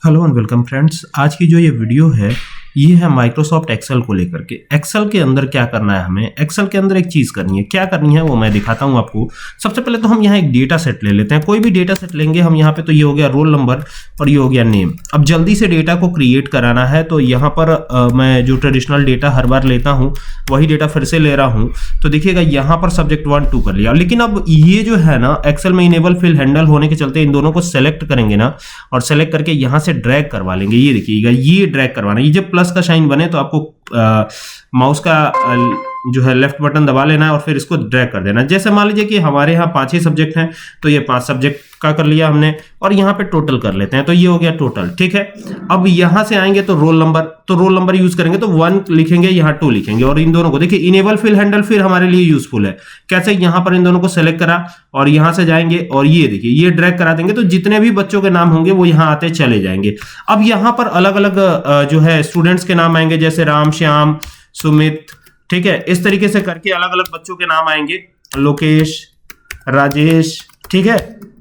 Hello and welcome friends. आज की जो ये वीडियो है ये है माइक्रोसॉफ्ट एक्सेल को लेकर के। एक्सेल के अंदर क्या करना है, हमें एक्सेल के अंदर एक चीज करनी है। क्या करनी है वो मैं दिखाता हूँ आपको। सबसे पहले तो हम यहाँ एक डेटा सेट ले लेते हैं। कोई भी डेटा सेट लेंगे हम यहाँ पे, तो ये हो गया रोल नंबर और ये हो गया नेम। अब जल्दी से डेटा को क्रिएट कराना है तो यहाँ पर मैं जो ट्रेडिशनल डेटा हर बार लेता हूँ वही डेटा फिर से ले रहा हूँ। तो देखिएगा यहाँ पर सब्जेक्ट 1 2 कर लिया। लेकिन अब ये जो है ना, एक्सेल में इनेबल फिल हैंडल होने के चलते इन दोनों को सेलेक्ट करेंगे ना और सेलेक्ट करके यहाँ से ड्रैग करवा लेंगे। ये देखिएगा, ये ड्रैग करवाना। ये जब प्लस का साइन बने तो आपको माउस का जो है लेफ्ट बटन दबा लेना है और फिर इसको ड्रैग कर देना। जैसे मान लीजिए कि हमारे यहाँ 5 ही सब्जेक्ट हैं तो ये 5 सब्जेक्ट का कर लिया हमने और यहाँ पे टोटल कर लेते हैं। तो ये हो गया टोटल, ठीक है। अब यहाँ से आएंगे तो रोल नंबर यूज करेंगे तो 1 लिखेंगे, यहाँ 2 लिखेंगे और इन दोनों को देखिए इनेबल फिल हैंडल फिर हमारे लिए यूजफुल है। कैसे, यहाँ पर इन दोनों को सेलेक्ट करा और यहाँ से जाएंगे और ये देखिए ये ड्रैग करा देंगे तो जितने भी बच्चों के नाम होंगे वो यहाँ आते चले जाएंगे। अब यहाँ पर अलग अलग जो है स्टूडेंट्स के नाम आएंगे, जैसे राम, श्याम, सुमित, ठीक है। इस तरीके से करके अलग अलग बच्चों के नाम आएंगे, लोकेश, राजेश, ठीक है।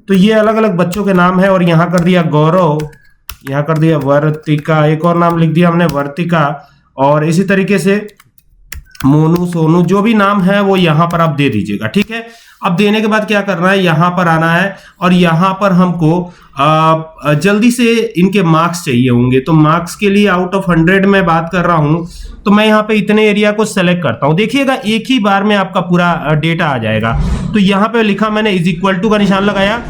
तो ये अलग अलग बच्चों के नाम है और यहाँ कर दिया गौरव, यहाँ कर दिया वर्तिका, एक और नाम लिख दिया हमने वर्तिका, और इसी तरीके से मोनू, सोनू, जो भी नाम है वो यहाँ पर आप दे दीजिएगा, ठीक है। अब देने के बाद क्या करना है, यहाँ पर आना है और यहाँ पर हमको जल्दी से इनके मार्क्स चाहिए होंगे। तो मार्क्स के लिए आउट ऑफ 100 में बात कर रहा हूं तो मैं यहाँ पे इतने एरिया को सेलेक्ट करता हूं। देखिएगा एक ही बार में आपका पूरा डेटा आ जाएगा। तो यहाँ पे लिखा मैंने इज इक्वल टू का निशान लगाया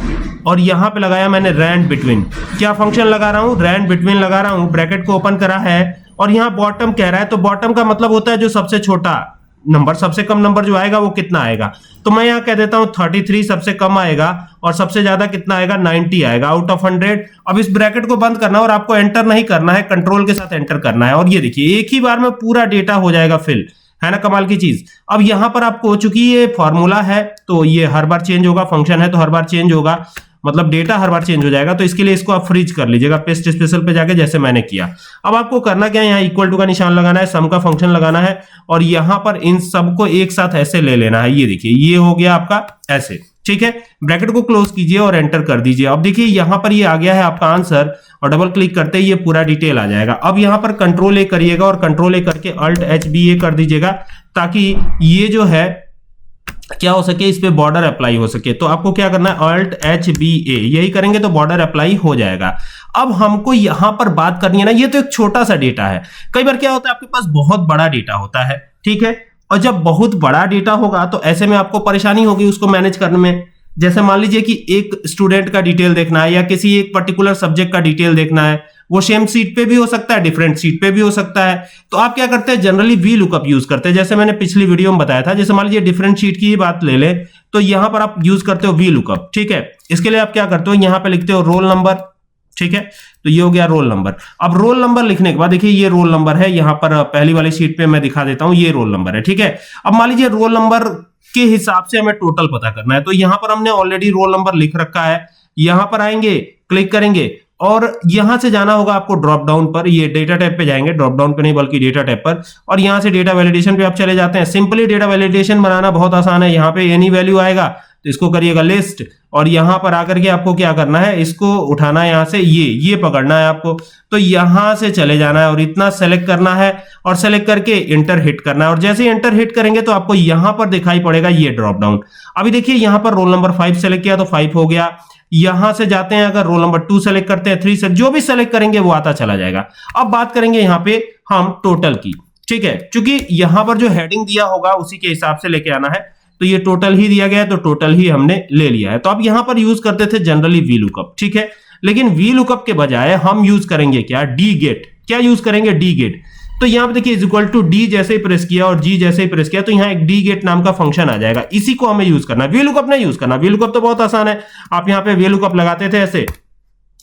और यहाँ पे लगाया मैंने रैंड बिटवीन। क्या फंक्शन लगा रहा हूँ, रैंड बिटवीन लगा रहा हूँ। ब्रैकेट को ओपन करा है और यहाँ बॉटम कह रहा है, तो बॉटम का मतलब होता है जो सबसे छोटा नंबर, सबसे कम नंबर जो आएगा वो कितना आएगा। तो मैं यहाँ कह देता हूं 33 सबसे कम आएगा और सबसे ज्यादा कितना आएगा, 90 आएगा आउट ऑफ 100। अब इस ब्रैकेट को बंद करना और आपको एंटर नहीं करना है, कंट्रोल के साथ एंटर करना है और ये देखिए एक ही बार में पूरा डेटा हो जाएगा फिल, है ना, कमाल की चीज। अब यहाँ पर आपको, चूंकि ये फॉर्मूला है तो ये हर बार चेंज होगा, फंक्शन है तो हर बार चेंज होगा, मतलब डेटा हर बार चेंज हो जाएगा। तो इसके लिए इसको आप फ्रीज कर लीजिएगा पेस्ट स्पेशल पे जाके, जैसे मैंने किया। अब आपको करना क्या है, यहाँ इक्वल टू का निशान लगाना है, सम का फंक्शन लगाना है और यहाँ पर इन सबको एक साथ ऐसे ले लेना है। ये देखिए ये हो गया आपका ऐसे, ठीक है। ब्रैकेट को क्लोज कीजिए और एंटर कर दीजिए। अब देखिए यहाँ पर ये आ गया है आपका आंसर और डबल क्लिक करते ही ये पूरा डिटेल आ जाएगा। अब यहाँ पर कंट्रोल ए करिएगा और कंट्रोल ए करके अल्ट एच बी ए कर दीजिएगा ताकि ये जो है क्या हो सके, इस पे बॉर्डर अप्लाई हो सके। तो आपको क्या करना है, अल्ट एच बी ए, यही करेंगे तो बॉर्डर अप्लाई हो जाएगा। अब हमको यहां पर बात करनी है ना, ये तो एक छोटा सा डेटा है। कई बार क्या होता है आपके पास बहुत बड़ा डेटा होता है, ठीक है, और जब बहुत बड़ा डेटा होगा तो ऐसे में आपको परेशानी होगी उसको मैनेज करने में। जैसे मान लीजिए कि एक स्टूडेंट का डिटेल देखना है या किसी एक पर्टिकुलर सब्जेक्ट का डिटेल देखना है, वो सेम सीट पे भी हो सकता है, डिफरेंट सीट पे भी हो सकता है। तो आप क्या करते हैं, जनरली वी लुकअप यूज करते हैं, जैसे मैंने पिछली वीडियो में बताया था। जैसे मान लीजिए डिफरेंट सीट की ही बात ले ले तो यहां पर आप यूज करते हो वी लुकअप, ठीक है। इसके लिए आप क्या करते हो, यहां पे लिखते हो रोल नंबर, ठीक है। तो ये हो गया रोल नंबर। अब रोल नंबर लिखने के बाद देखिए ये रोल नंबर है, यहां पर पहली वाली शीट पे मैं दिखा देता हूं, ये रोल नंबर है, ठीक है। अब मान लीजिए रोल नंबर के हिसाब से हमें टोटल पता करना है, तो यहां पर हमने ऑलरेडी रोल नंबर लिख रखा है। यहां पर आएंगे, क्लिक करेंगे और यहां से जाना होगा आपको ड्रॉप डाउन पर, ये डेटा टैब पे जाएंगे, ड्रॉप डाउन पे नहीं बल्कि डेटा टैब पर, और यहां से डेटा वैलिडेशन पे आप चले जाते हैं। सिंपली डेटा वैलिडेशन बनाना बहुत आसान है। यहां पे एनी वैल्यू आएगा तो इसको करिएगा लिस्ट और यहां पर आकर के आपको क्या करना है, इसको उठाना है, यहां से ये पकड़ना है आपको। तो यहां से चले जाना है और इतना सेलेक्ट करना है और सेलेक्ट करके इंटर हिट करना है और जैसे ही इंटर हिट करेंगे तो आपको यहां पर दिखाई पड़ेगा ये ड्रॉप डाउन। अभी देखिए यहां पर रोल नंबर 5 सेलेक्ट किया तो 5 हो गया। यहां से जाते हैं, अगर रोल नंबर 2 सेलेक्ट करते हैं, 3 से जो भी सेलेक्ट करेंगे वो आता चला जाएगा। अब बात करेंगे यहां पे हम टोटल की, ठीक है, क्योंकि यहां पर जो हेडिंग दिया होगा उसी के हिसाब से लेके आना है। तो ये टोटल ही दिया गया है तो टोटल ही हमने ले लिया है। तो अब यहां पर यूज करते थे जनरली वी लुकअप, ठीक है, लेकिन वी लुकअप के बजाय हम यूज करेंगे क्या, डी गेट। क्या यूज करेंगे, डी गेट। तो यहां पे देखिए इज इक्वल टू डी जैसे ही प्रेस किया और जी जैसे ही प्रेस किया तो यहां एक डी गेट नाम का फंक्शन आ जाएगा। इसी को हमें यूज करना है, वी लुकअप नहीं यूज करना। वी लुकअप तो बहुत आसान है, आप यहां पे वी लुकअप लगाते थे ऐसे,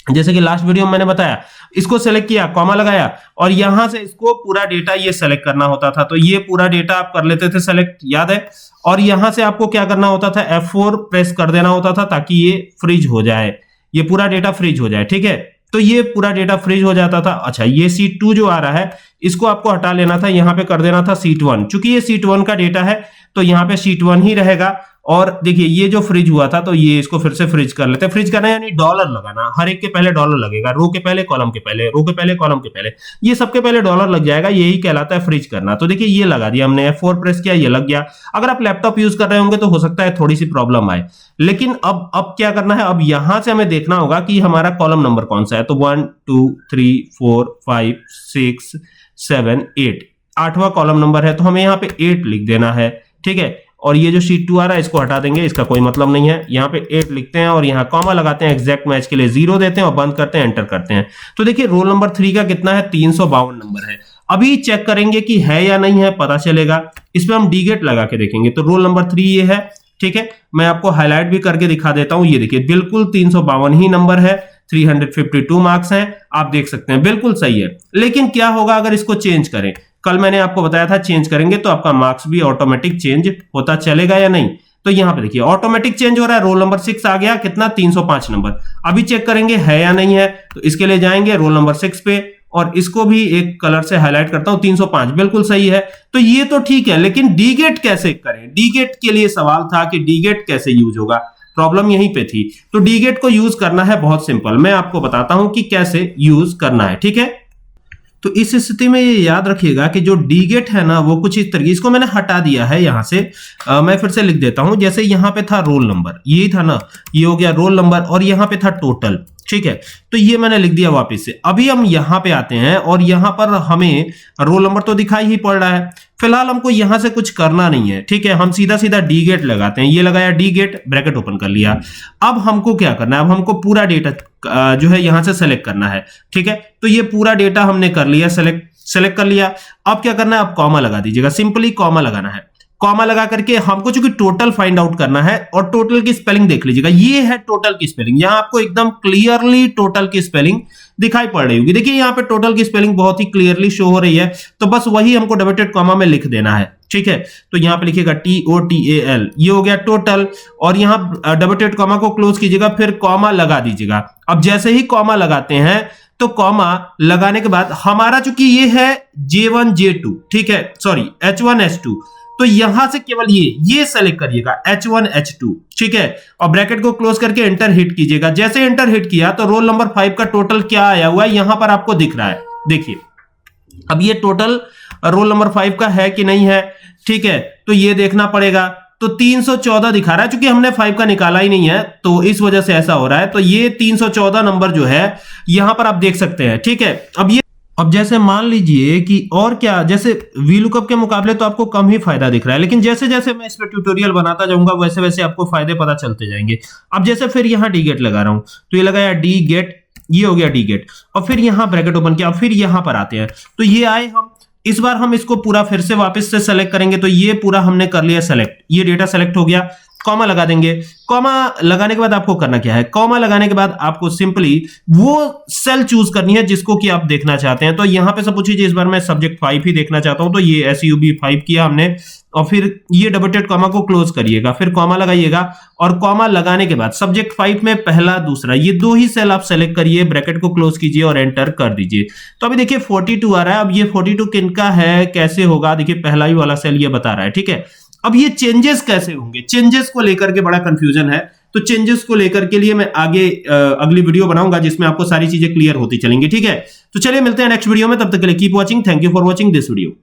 जैसे कि लास्ट वीडियो में मैंने बताया। इसको सेलेक्ट किया, कॉमा लगाया और यहां से इसको पूरा डेटा ये सेलेक्ट करना होता था। तो ये पूरा डेटा आप कर लेते थे सेलेक्ट, याद है। और यहां से आपको क्या करना होता था, F4 प्रेस कर देना होता था ताकि ये फ्रीज हो जाए, ये पूरा डेटा फ्रीज हो जाए, ठीक है। तो ये पूरा डेटा फ्रीज हो जाता था। अच्छा, ये सीट 2 जो आ रहा है इसको आपको हटा लेना था, यहां पे कर देना था सीट 1। चूंकि ये सीट 1 का डेटा है तो यहां पे सीट 1 ही रहेगा और देखिए ये जो फ्रिज हुआ था तो ये इसको फिर से फ्रिज कर लेते हैं। फ्रिज करना यानी डॉलर लगाना, हर एक के पहले डॉलर लगेगा, रो के पहले कॉलम के पहले, रो के पहले कॉलम के पहले, ये सबके पहले डॉलर लग जाएगा, यही कहलाता है फ्रिज करना। तो देखिए ये लगा दिया हमने, F4 प्रेस किया, ये लग गया। अगर आप लैपटॉप यूज कर रहे होंगे तो हो सकता है थोड़ी सी प्रॉब्लम आए, लेकिन अब क्या करना है, अब यहां से हमें देखना होगा कि हमारा कॉलम नंबर कौन सा है। तो 1 2 3 4 5 6 7 8, 8वां कॉलम नंबर है, तो हमें यहाँ पे 8 लिख देना है, ठीक है। और ये जो शीट 2 आ रहा है इसको हटा देंगे, इसका कोई मतलब नहीं है। यहाँ पे 8 लिखते हैं और यहाँ कॉमा लगाते हैं, एग्जैक्ट मैच के लिए 0 देते हैं और बंद करते हैं, एंटर करते हैं। तो देखिए रोल नंबर 3 का कितना है, 352 नंबर है। अभी चेक करेंगे कि है या नहीं है, पता चलेगा। इसमें हम डीगेट लगा के देखेंगे। तो रोल नंबर 3 ये है, ठीक है। मैं आपको हाईलाइट भी करके दिखा देता हूं। ये देखिए बिल्कुल 352 ही नंबर है, 352 मार्क्स हैं, आप देख सकते हैं बिल्कुल सही है। लेकिन क्या होगा अगर इसको चेंज करें, कल मैंने आपको बताया था चेंज करेंगे तो आपका मार्क्स भी ऑटोमेटिक चेंज होता चलेगा या नहीं। तो यहां पे देखिए ऑटोमेटिक चेंज हो रहा है, रोल नंबर 6 आ गया, कितना 305 नंबर। अभी चेक करेंगे है या नहीं है, तो इसके लिए जाएंगे रोल नंबर 6 पे और इसको भी एक कलर से हाईलाइट करता हूं, 305 बिल्कुल सही है। तो ये तो ठीक है, लेकिन डीगेट कैसे करें, डीगेट के लिए सवाल था कि डीगेट कैसे यूज होगा, प्रॉब्लम यहीं पे थी। तो डीगेट को यूज करना है बहुत सिंपल, मैं आपको बताता हूं कि कैसे यूज करना है, ठीक है। तो इस स्थिति में ये याद रखिएगा कि जो डीगेट है ना वो कुछ इस तरीके, इसको मैंने हटा दिया है यहां से। मैं फिर से लिख देता हूं, जैसे यहां पे था रोल नंबर, ये था ना, ये हो गया रोल नंबर, और यहां पे था टोटल, ठीक है। तो ये मैंने लिख दिया वापस से। अभी हम यहां पे आते हैं और यहां पर हमें रोल नंबर तो दिखाई ही पड़ रहा है, फिलहाल हमको यहां से कुछ करना नहीं है, ठीक है। हम सीधा सीधा डीगेट लगाते हैं, ये लगाया डीगेट, ब्रैकेट ओपन कर लिया। अब हमको क्या करना है, अब हमको पूरा डेटा जो है यहां से सेलेक्ट करना है, ठीक है। तो ये पूरा डेटा हमने कर लिया, सेलेक्ट कर लिया। अब क्या करना है, अब कॉमा लगा दीजिएगा, सिंपली कॉमा लगाना है। कॉमा लगा करके हमको चूंकि टोटल फाइंड आउट करना है, और टोटल की स्पेलिंग देख लीजिएगा, ये है टोटल की स्पेलिंग। यहां आपको एकदम क्लियरली टोटल की स्पेलिंग दिखाई पड़ रही होगी। देखिए यहां पे टोटल की स्पेलिंग बहुत ही क्लियरली शो हो रही है, तो बस वही हमको डबल टेड कॉमा में लिख देना है, ठीक है। तो यहां पे लिखिएगा TOTAL, ये हो गया टोटल, और यहां डबल टेड कॉमा को क्लोज कीजिएगा, फिर कॉमा लगा दीजिएगा। अब जैसे ही कॉमा लगाते हैं तो कॉमा लगाने के बाद हमारा चूंकि ये है J1 J2, ठीक है, सॉरी H1 H2, तो यहां से केवल ये सेलेक्ट करिएगा H1 H2, ठीक है, और ब्रैकेट को क्लोज करके एंटर हिट कीजिएगा। जैसे एंटर हिट किया तो रोल नंबर 5 का टोटल क्या आया हुआ है यहां पर आपको दिख रहा है, देखिए। अब ये टोटल रोल नंबर 5 का है कि नहीं है, ठीक है, तो ये देखना पड़ेगा। तो 314 दिखा रहा है, चूंकि हमने 5 का निकाला ही नहीं है तो इस वजह से ऐसा हो रहा है। तो ये 314 नंबर जो है यहां पर आप देख सकते हैं, ठीक है। अब जैसे मान लीजिए कि और क्या, जैसे वीलुकअप के मुकाबले तो आपको कम ही फायदा दिख रहा है, लेकिन जैसे जैसे मैं इस पे ट्यूटोरियल बनाता जाऊंगा वैसे वैसे आपको फायदे पता चलते जाएंगे। अब जैसे फिर यहाँ डीगेट लगा रहा हूं, तो ये लगाया डीगेट, ये हो गया डीगेट, और फिर यहाँ ब्रैकेट ओपन किया, फिर यहां पर आते हैं। तो ये आए हम, इस बार हम इसको पूरा फिर से वापस से सेलेक्ट करेंगे। तो ये पूरा हमने कर लिया सेलेक्ट, ये डेटा सेलेक्ट हो गया। कॉमा लगा देंगे। कॉमा लगाने के बाद आपको करना क्या है, कॉमा लगाने के बाद आपको सिंपली वो सेल चूज करनी है जिसको कि आप देखना चाहते हैं। तो यहां पे सब पूछिए, इस बार मैं सब्जेक्ट 5 ही देखना चाहता हूं, तो ये SUB 5 किया हमने, और फिर ये डबल टेड कॉमा को क्लोज करिएगा, फिर कॉमा लगाइएगा, और कॉमा लगाने के बाद सब्जेक्ट 5 में पहला दूसरा ये दो ही सेल आप सेलेक्ट करिए, ब्रैकेट को क्लोज कीजिए और एंटर कर दीजिए। तो अभी देखिए 42 आ रहा है। अब ये 42 किनका है, कैसे होगा, देखिए पहला ही वाला सेल ये बता रहा है, ठीक है। अब ये चेंजेस कैसे होंगे, चेंजेस को लेकर के बड़ा कंफ्यूजन है, तो चेंजेस को लेकर के लिए मैं आगे अगली वीडियो बनाऊंगा जिसमें आपको सारी चीजें क्लियर होती चलेंगी, ठीक है। तो चलिए मिलते हैं नेक्स्ट वीडियो में, तब तक के लिए keep watching, thank you for watching this video.